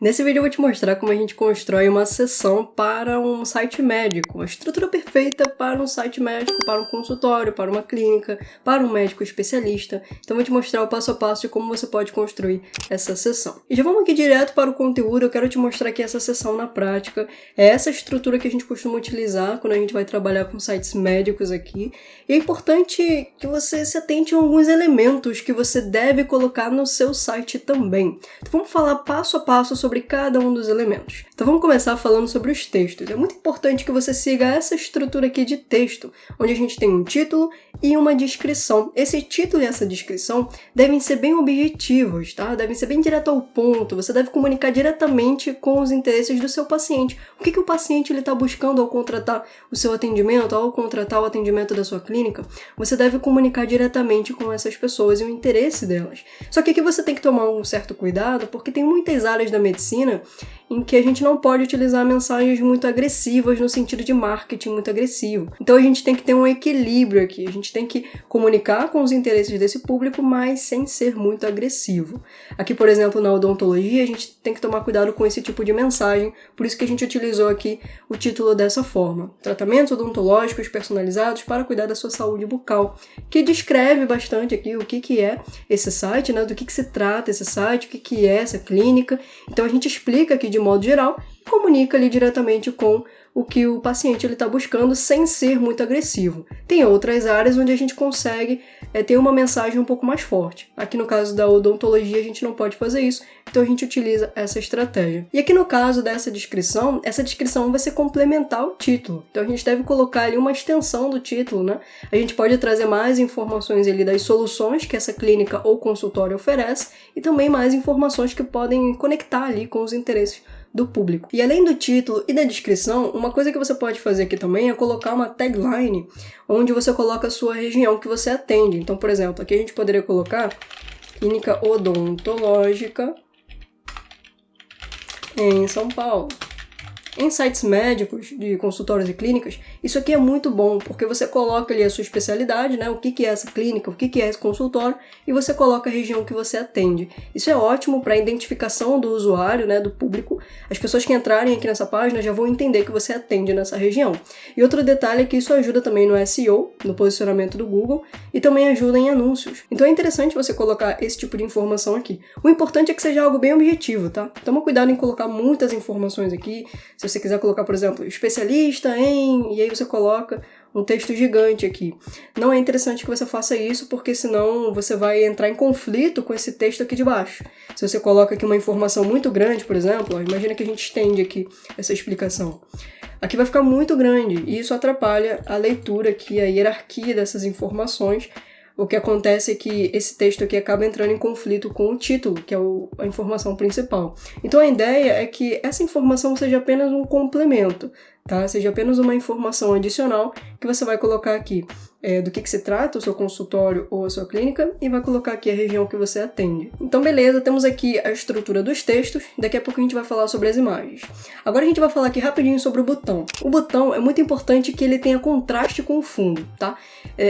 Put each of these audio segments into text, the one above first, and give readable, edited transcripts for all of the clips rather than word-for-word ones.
Nesse vídeo eu vou te mostrar como a gente constrói uma seção para um site médico, uma estrutura perfeita para um site médico, para um consultório, para uma clínica, para um médico especialista. Então eu vou te mostrar o passo a passo de como você pode construir essa seção. E já vamos aqui direto para o conteúdo. Eu quero te mostrar aqui essa seção na prática. É essa estrutura que a gente costuma utilizar quando a gente vai trabalhar com sites médicos aqui. E é importante que você se atente a alguns elementos que você deve colocar no seu site também. Então vamos falar passo a passo sobre cada um dos elementos. Então vamos começar falando sobre os textos. É muito importante que você siga essa estrutura aqui de texto, onde a gente tem um título e uma descrição. Esse título e essa descrição devem ser bem objetivos, tá? Devem ser bem direto ao ponto. Você deve comunicar diretamente com os interesses do seu paciente. O que o paciente está buscando ao contratar o seu atendimento, ao contratar o atendimento da sua clínica? Você deve comunicar diretamente com essas pessoas e o interesse delas. Só que aqui você tem que tomar um certo cuidado, porque tem muitas áreas da medicina em que a gente não pode utilizar mensagens muito agressivas no sentido de marketing muito agressivo. Então a gente tem que ter um equilíbrio aqui, a gente tem que comunicar com os interesses desse público, mas sem ser muito agressivo. Aqui, por exemplo, na odontologia, a gente tem que tomar cuidado com esse tipo de mensagem, por isso que a gente utilizou aqui o título dessa forma. Tratamentos odontológicos personalizados para cuidar da sua saúde bucal, que descreve bastante aqui o que é esse site, né? Do que se trata esse site, o que é essa clínica. Então a gente explica aqui de modo geral e comunica ali diretamente com o que o paciente está buscando sem ser muito agressivo. Tem outras áreas onde a gente consegue ter uma mensagem um pouco mais forte. Aqui no caso da odontologia a gente não pode fazer isso, então a gente utiliza essa estratégia. E aqui no caso dessa descrição, essa descrição vai ser complementar o título. Então a gente deve colocar ali uma extensão do título, né? A gente pode trazer mais informações ali das soluções que essa clínica ou consultório oferece e também mais informações que podem conectar ali com os interesses do público. E além do título e da descrição, uma coisa que você pode fazer aqui também é colocar uma tagline onde você coloca a sua região que você atende. Então, por exemplo, aqui a gente poderia colocar clínica odontológica em São Paulo. Em sites médicos, de consultórios e clínicas, isso aqui é muito bom, porque você coloca ali a sua especialidade, né? O que é essa clínica, o que é esse consultório, e você coloca a região que você atende. Isso é ótimo para a identificação do usuário, né? Do público. As pessoas que entrarem aqui nessa página já vão entender que você atende nessa região. E outro detalhe é que isso ajuda também no SEO, no posicionamento do Google, e também ajuda em anúncios. Então é interessante você colocar esse tipo de informação aqui. O importante é que seja algo bem objetivo, tá? Toma cuidado em colocar muitas informações aqui. Se você quiser colocar, por exemplo, especialista em... e aí você coloca um texto gigante aqui. Não é interessante que você faça isso, porque senão você vai entrar em conflito com esse texto aqui de baixo. Se você coloca aqui uma informação muito grande, por exemplo, ó, imagina que a gente estende aqui essa explicação. Aqui vai ficar muito grande e isso atrapalha a leitura aqui, a hierarquia dessas informações. O que acontece é que esse texto aqui acaba entrando em conflito com o título, que é a informação principal. Então a ideia é que essa informação seja apenas um complemento, tá? Seja apenas uma informação adicional que você vai colocar aqui do que se trata o seu consultório ou a sua clínica e vai colocar aqui a região que você atende. Então beleza, temos aqui a estrutura dos textos, daqui a pouco a gente vai falar sobre as imagens. Agora a gente vai falar aqui rapidinho sobre o botão. O botão é muito importante que ele tenha contraste com o fundo, tá?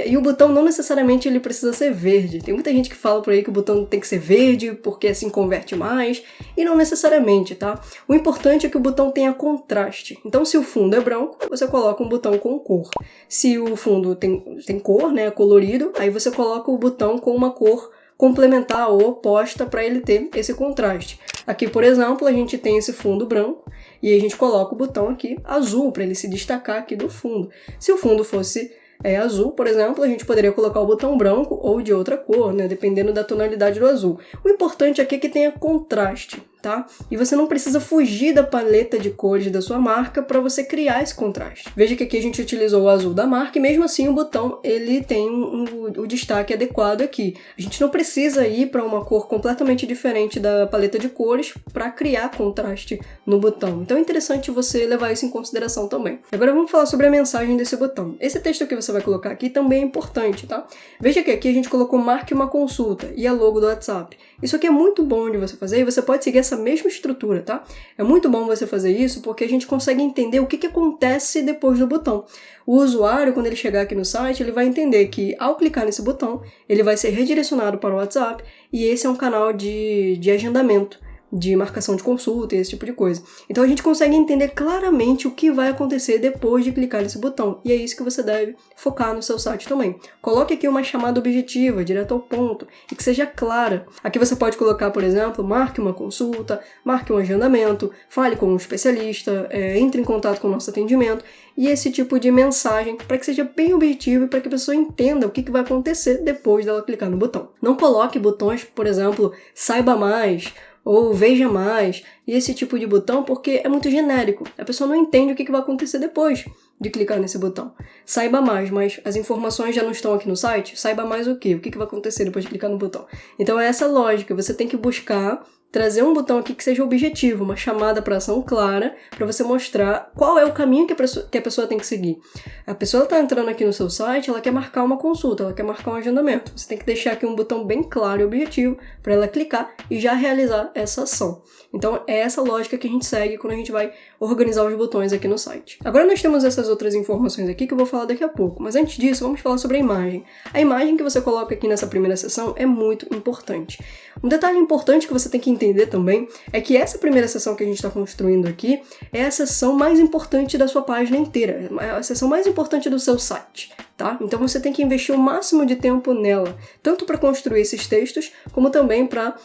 E o botão não necessariamente ele precisa ser verde. Tem muita gente que fala por aí que o botão tem que ser verde porque assim converte mais, e não necessariamente, tá? O importante é que o botão tenha contraste. Então se o fundo é branco, você coloca um botão com cor. Se o fundo tem cor, né, colorido, aí você coloca o botão com uma cor complementar ou oposta para ele ter esse contraste. Aqui, por exemplo, a gente tem esse fundo branco e a gente coloca o botão aqui azul para ele se destacar aqui do fundo. Se o fundo fosse azul, por exemplo, a gente poderia colocar o botão branco ou de outra cor, né, dependendo da tonalidade do azul. O importante aqui é que tenha contraste, tá? E você não precisa fugir da paleta de cores da sua marca para você criar esse contraste. Veja que aqui a gente utilizou o azul da marca e mesmo assim o botão ele tem o destaque adequado aqui. A gente não precisa ir para uma cor completamente diferente da paleta de cores para criar contraste no botão. Então é interessante você levar isso em consideração também. Agora vamos falar sobre a mensagem desse botão. Esse texto que você vai colocar aqui também é importante, tá? Veja que aqui a gente colocou marque uma consulta e a logo do WhatsApp. Isso aqui é muito bom de você fazer e você pode seguir essa mesma estrutura, tá? É muito bom você fazer isso porque a gente consegue entender o que acontece depois do botão. O usuário, quando ele chegar aqui no site, ele vai entender que ao clicar nesse botão, ele vai ser redirecionado para o WhatsApp e esse é um canal de agendamento de marcação de consulta e esse tipo de coisa. Então a gente consegue entender claramente o que vai acontecer depois de clicar nesse botão, e é isso que você deve focar no seu site também. Coloque aqui uma chamada objetiva, direto ao ponto, e que seja clara. Aqui você pode colocar, por exemplo, marque uma consulta, marque um agendamento, fale com um especialista, entre em contato com o nosso atendimento, e esse tipo de mensagem para que seja bem objetivo e para que a pessoa entenda o que vai acontecer depois dela clicar no botão. Não coloque botões, por exemplo, saiba mais ou veja mais, e esse tipo de botão, porque é muito genérico. A pessoa não entende o que vai acontecer depois de clicar nesse botão. Saiba mais, mas as informações já não estão aqui no site? Saiba mais o quê? O que vai acontecer depois de clicar no botão? Então é essa lógica, você tem que buscar trazer um botão aqui que seja objetivo, uma chamada para ação clara, para você mostrar qual é o caminho que a pessoa tem que seguir. A pessoa está entrando aqui no seu site, ela quer marcar uma consulta, ela quer marcar um agendamento. Você tem que deixar aqui um botão bem claro e objetivo para ela clicar e já realizar essa ação. Então é essa lógica que a gente segue quando a gente vai organizar os botões aqui no site. Agora nós temos essas outras informações aqui que eu vou falar daqui a pouco, mas antes disso vamos falar sobre a imagem. A imagem que você coloca aqui nessa primeira seção é muito importante. Um detalhe importante que você tem que entender também é que essa primeira seção que a gente está construindo aqui é a seção mais importante da sua página inteira, é a seção mais importante do seu site, tá? Então você tem que investir o máximo de tempo nela, tanto para construir esses textos, como também para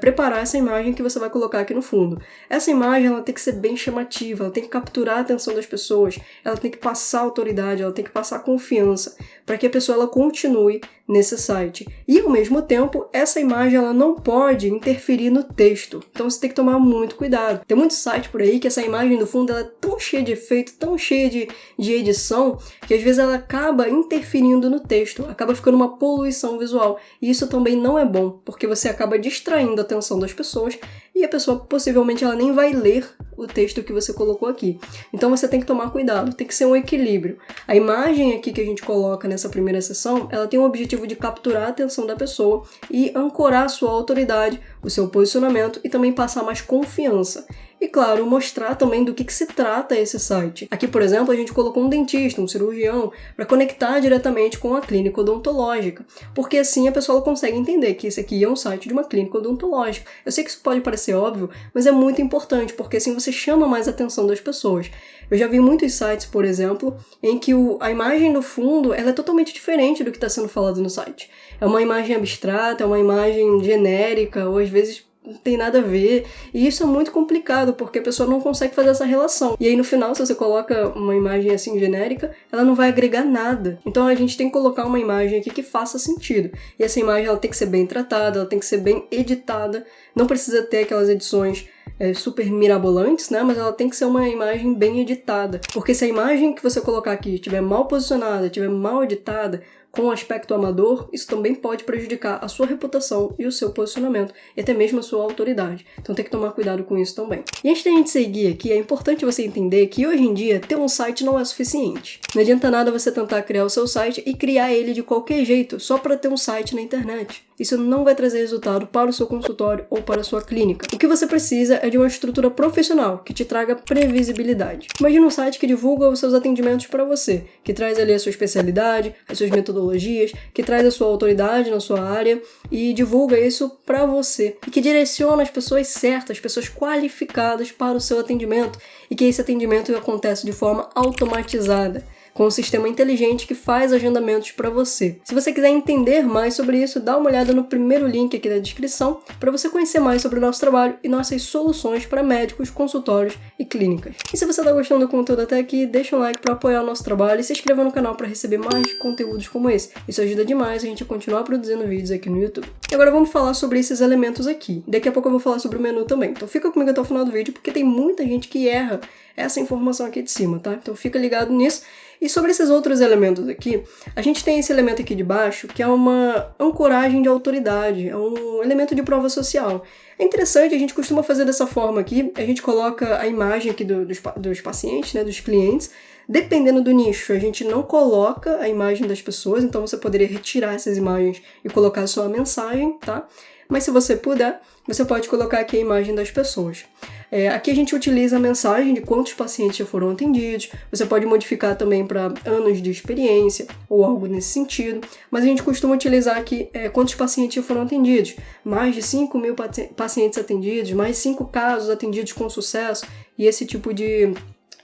preparar essa imagem que você vai colocar aqui no fundo. Essa imagem ela tem que ser bem chamativa, ela tem que capturar a atenção das pessoas, ela tem que passar autoridade, ela tem que passar confiança, para que a pessoa ela continue nesse site. E ao mesmo tempo, essa imagem ela não pode interferir no texto. Então você tem que tomar muito cuidado. Tem muitos sites por aí que essa imagem do fundo ela é tão cheia de efeito, tão cheia de edição, que às vezes ela acaba interferindo no texto, acaba ficando uma poluição visual. E isso também não é bom, porque você acaba distraindo a atenção das pessoas e a pessoa possivelmente ela nem vai ler o texto que você colocou aqui. Então você tem que tomar cuidado, tem que ser um equilíbrio. A imagem aqui que a gente coloca nessa primeira seção, ela tem o objetivo de capturar a atenção da pessoa e ancorar a sua autoridade, o seu posicionamento e também passar mais confiança. E, claro, mostrar também do que se trata esse site. Aqui, por exemplo, a gente colocou um dentista, um cirurgião, para conectar diretamente com a clínica odontológica, porque assim a pessoa consegue entender que esse aqui é um site de uma clínica odontológica. Eu sei que isso pode parecer óbvio, mas é muito importante, porque assim você chama mais a atenção das pessoas. Eu já vi muitos sites, por exemplo, em que a imagem do fundo ela é totalmente diferente do que está sendo falado no site. É uma imagem abstrata, é uma imagem genérica, ou às vezes não tem nada a ver, e isso é muito complicado, porque a pessoa não consegue fazer essa relação. E aí no final, se você coloca uma imagem assim genérica, ela não vai agregar nada. Então a gente tem que colocar uma imagem aqui que faça sentido. E essa imagem ela tem que ser bem tratada, ela tem que ser bem editada, não precisa ter aquelas edições super mirabolantes, né? Mas ela tem que ser uma imagem bem editada. Porque se a imagem que você colocar aqui estiver mal posicionada, estiver mal editada, com um aspecto amador, isso também pode prejudicar a sua reputação e o seu posicionamento, e até mesmo a sua autoridade. Então tem que tomar cuidado com isso também. E antes da gente seguir aqui, é importante você entender que hoje em dia ter um site não é suficiente. Não adianta nada você tentar criar o seu site e criar ele de qualquer jeito, só para ter um site na internet. Isso não vai trazer resultado para o seu consultório ou para a sua clínica. O que você precisa é de uma estrutura profissional que te traga previsibilidade. Imagina um site que divulga os seus atendimentos para você, que traz ali a sua especialidade, as suas metodologias, que traz a sua autoridade na sua área e divulga isso para você. E que direciona as pessoas certas, pessoas qualificadas para o seu atendimento e que esse atendimento acontece de forma automatizada, com um sistema inteligente que faz agendamentos para você. Se você quiser entender mais sobre isso, dá uma olhada no primeiro link aqui da descrição para você conhecer mais sobre o nosso trabalho e nossas soluções para médicos, consultórios e clínicas. E se você está gostando do conteúdo até aqui, deixa um like para apoiar o nosso trabalho e se inscreva no canal para receber mais conteúdos como esse. Isso ajuda demais a gente a continuar produzindo vídeos aqui no YouTube. E agora vamos falar sobre esses elementos aqui. Daqui a pouco eu vou falar sobre o menu também. Então fica comigo até o final do vídeo porque tem muita gente que erra essa informação aqui de cima, tá? Então fica ligado nisso. E sobre esses outros elementos aqui, a gente tem esse elemento aqui de baixo, que é uma ancoragem de autoridade, é um elemento de prova social. É interessante, a gente costuma fazer dessa forma aqui, a gente coloca a imagem aqui dos pacientes, né, dos clientes, dependendo do nicho, a gente não coloca a imagem das pessoas, então você poderia retirar essas imagens e colocar só a mensagem, tá? Mas se você puder, você pode colocar aqui a imagem das pessoas. Aqui a gente utiliza a mensagem de quantos pacientes já foram atendidos, você pode modificar também para anos de experiência ou algo nesse sentido, mas a gente costuma utilizar aqui quantos pacientes já foram atendidos, mais de 5.000 pacientes atendidos, mais 5 casos atendidos com sucesso e esse tipo de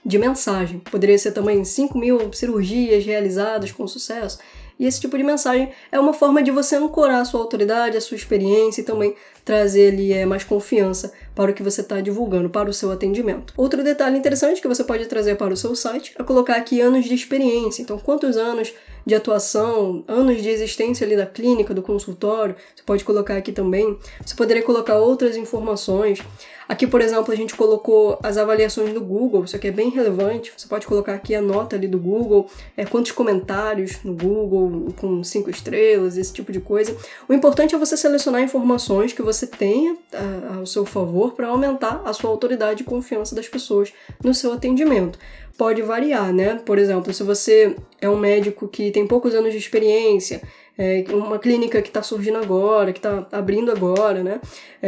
mensagem. Poderia ser também 5.000 cirurgias realizadas com sucesso. E esse tipo de mensagem é uma forma de você ancorar a sua autoridade, a sua experiência e também trazer ali mais confiança para o que você está divulgando, para o seu atendimento. Outro detalhe interessante que você pode trazer para o seu site é colocar aqui anos de experiência. Então, quantos anos de atuação, anos de existência ali da clínica, do consultório, você pode colocar aqui também. Você poderia colocar outras informações. Aqui, por exemplo, a gente colocou as avaliações do Google, isso aqui é bem relevante. Você pode colocar aqui a nota ali do Google, quantos comentários no Google com 5 estrelas, esse tipo de coisa. O importante é você selecionar informações que você tenha ao seu favor para aumentar a sua autoridade e confiança das pessoas no seu atendimento. Pode variar, né? Por exemplo, se você é um médico que tem poucos anos de experiência, uma clínica que está surgindo agora, que está abrindo agora, né?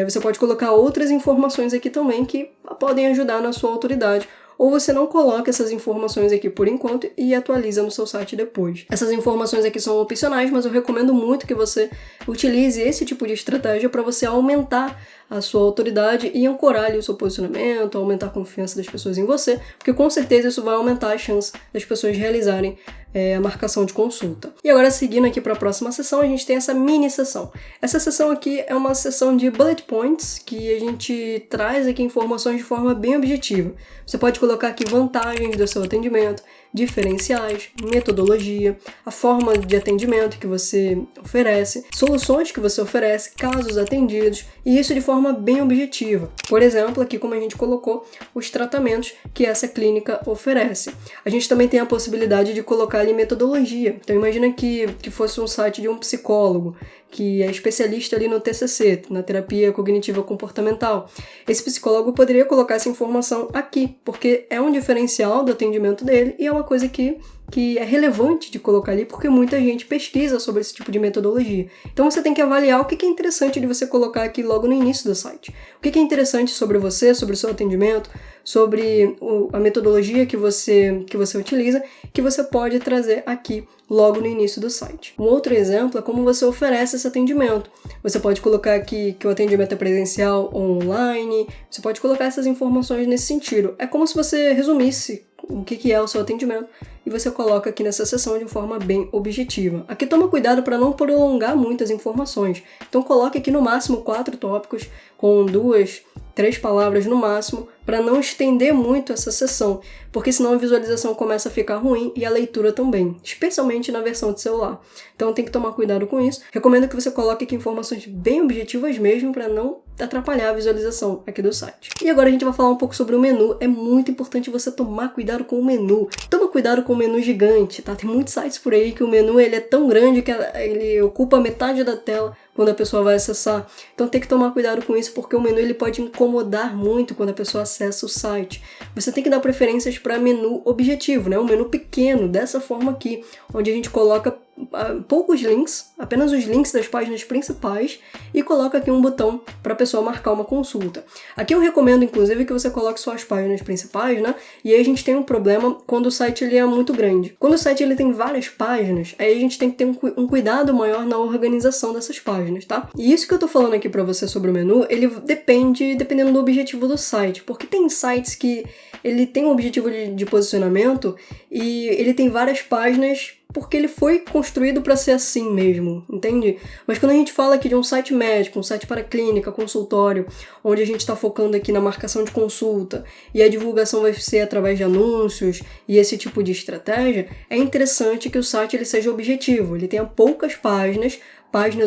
Você pode colocar outras informações aqui também que podem ajudar na sua autoridade. Ou você não coloca essas informações aqui por enquanto e atualiza no seu site depois. Essas informações aqui são opcionais, mas eu recomendo muito que você utilize esse tipo de estratégia para você aumentar a sua autoridade e ancorar ali o seu posicionamento, aumentar a confiança das pessoas em você, porque com certeza isso vai aumentar a chance das pessoas realizarem a marcação de consulta. E agora, seguindo aqui para a próxima sessão, a gente tem essa mini sessão. Essa sessão aqui é uma sessão de bullet points, que a gente traz aqui informações de forma bem objetiva. Você pode colocar aqui vantagens do seu atendimento, diferenciais, metodologia, a forma de atendimento que você oferece, soluções que você oferece, casos atendidos, e isso de forma bem objetiva. Por exemplo, aqui como a gente colocou os tratamentos que essa clínica oferece. A gente também tem a possibilidade de colocar ali metodologia. Então imagina que fosse um site de um psicólogo, que é especialista ali no TCC, na terapia cognitiva comportamental. Esse psicólogo poderia colocar essa informação aqui, porque é um diferencial do atendimento dele e é uma coisa que é relevante de colocar ali, porque muita gente pesquisa sobre esse tipo de metodologia. Então você tem que avaliar o que é interessante de você colocar aqui logo no início do site. O que é interessante sobre você, sobre o seu atendimento, sobre a metodologia que você utiliza, que você pode trazer aqui logo no início do site. Um outro exemplo é como você oferece esse atendimento. Você pode colocar aqui que o atendimento é presencial ou online, você pode colocar essas informações nesse sentido. É como se você resumisse o que é o seu atendimento e você coloca aqui nessa seção de forma bem objetiva. Aqui toma cuidado para não prolongar muitas informações. Então coloque aqui no máximo 4 tópicos com 2, 3 palavras no máximo, para não estender muito essa sessão, porque senão a visualização começa a ficar ruim e a leitura também, especialmente na versão de celular. Então tem que tomar cuidado com isso. Recomendo que você coloque aqui informações bem objetivas mesmo, para não atrapalhar a visualização aqui do site. E agora a gente vai falar um pouco sobre o menu. É muito importante você tomar cuidado com o menu. Toma cuidado com o menu gigante, tá? Tem muitos sites por aí que o menu ele é tão grande que ele ocupa metade da tela quando a pessoa vai acessar. Então tem que tomar cuidado com isso, porque o menu ele pode incomodar muito quando a pessoa acessa o site. Você tem que dar preferências para menu objetivo, né? Um menu pequeno, dessa forma aqui, onde a gente coloca poucos links, apenas os links das páginas principais, e coloca aqui um botão para a pessoa marcar uma consulta. Aqui eu recomendo, inclusive, que você coloque só as páginas principais, né? E aí a gente tem um problema quando o site ele é muito grande. Quando o site ele tem várias páginas, aí a gente tem que ter um cuidado maior na organização dessas páginas, tá? E isso que eu tô falando aqui para você sobre o menu, ele dependendo do objetivo do site, porque tem sites que ele tem um objetivo de posicionamento e ele tem várias páginas porque ele foi construído para ser assim mesmo, entende? Mas quando a gente fala aqui de um site médico, um site para clínica, consultório, onde a gente está focando aqui na marcação de consulta e a divulgação vai ser através de anúncios e esse tipo de estratégia, é interessante que o site ele seja objetivo, ele tenha poucas páginas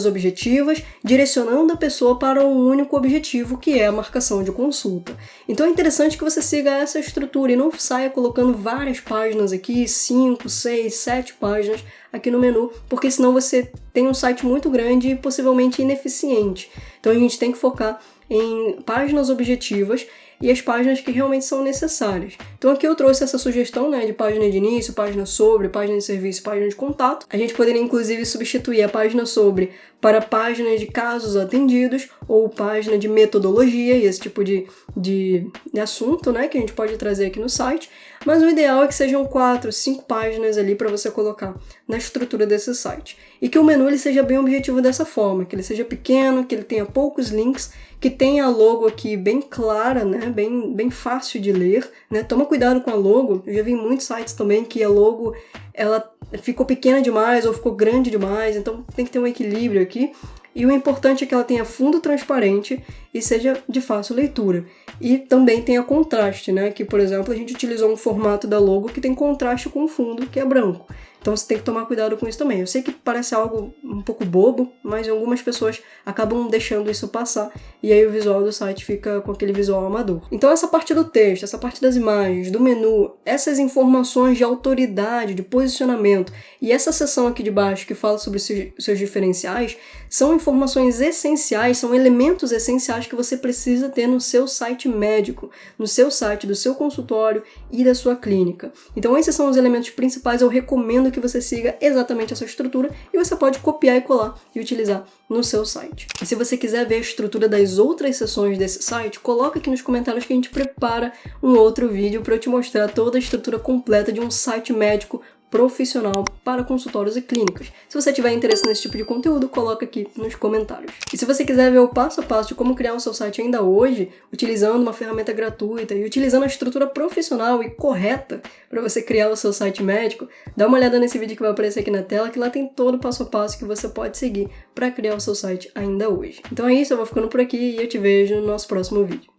objetivas, direcionando a pessoa para um único objetivo, que é a marcação de consulta. Então é interessante que você siga essa estrutura e não saia colocando várias páginas aqui, 5, 6, 7 páginas aqui no menu, porque senão você tem um site muito grande e possivelmente ineficiente. Então a gente tem que focar em páginas objetivas e as páginas que realmente são necessárias. Então aqui eu trouxe essa sugestão, né, de página de início, página sobre, página de serviço, página de contato. A gente poderia inclusive substituir a página sobre para página de casos atendidos ou página de metodologia e esse tipo de assunto, né, que a gente pode trazer aqui no site. Mas o ideal é que sejam 4, 5 páginas ali para você colocar na estrutura desse site. E que o menu ele seja bem objetivo dessa forma, que ele seja pequeno, que ele tenha poucos links, que tenha a logo aqui bem clara, né, bem fácil de ler, né. Toma cuidado com a logo. Eu já vi em muitos sites também que a logo ela ficou pequena demais ou ficou grande demais, então tem que ter um equilíbrio aqui. E o importante é que ela tenha fundo transparente e seja de fácil leitura. E também tenha contraste, né? Que, por exemplo, a gente utilizou um formato da logo que tem contraste com o fundo, que é branco. Então você tem que tomar cuidado com isso também. Eu sei que parece algo um pouco bobo, mas algumas pessoas acabam deixando isso passar e aí o visual do site fica com aquele visual amador. Então essa parte do texto, essa parte das imagens, do menu, essas informações de autoridade, de posicionamento e essa seção aqui de baixo que fala sobre seus diferenciais são informações essenciais, são elementos essenciais que você precisa ter no seu site médico, no seu site do seu consultório e da sua clínica. Então esses são os elementos principais. Eu recomendo que você siga exatamente essa estrutura e você pode copiar e colar e utilizar no seu site. E se você quiser ver a estrutura das outras seções desse site, coloca aqui nos comentários que a gente prepara um outro vídeo para eu te mostrar toda a estrutura completa de um site médico profissional para consultórios e clínicas. Se você tiver interesse nesse tipo de conteúdo, coloca aqui nos comentários. E se você quiser ver o passo a passo de como criar o seu site ainda hoje, utilizando uma ferramenta gratuita e utilizando a estrutura profissional e correta para você criar o seu site médico, dá uma olhada nesse vídeo que vai aparecer aqui na tela, que lá tem todo o passo a passo que você pode seguir para criar o seu site ainda hoje. Então é isso, eu vou ficando por aqui e eu te vejo no nosso próximo vídeo.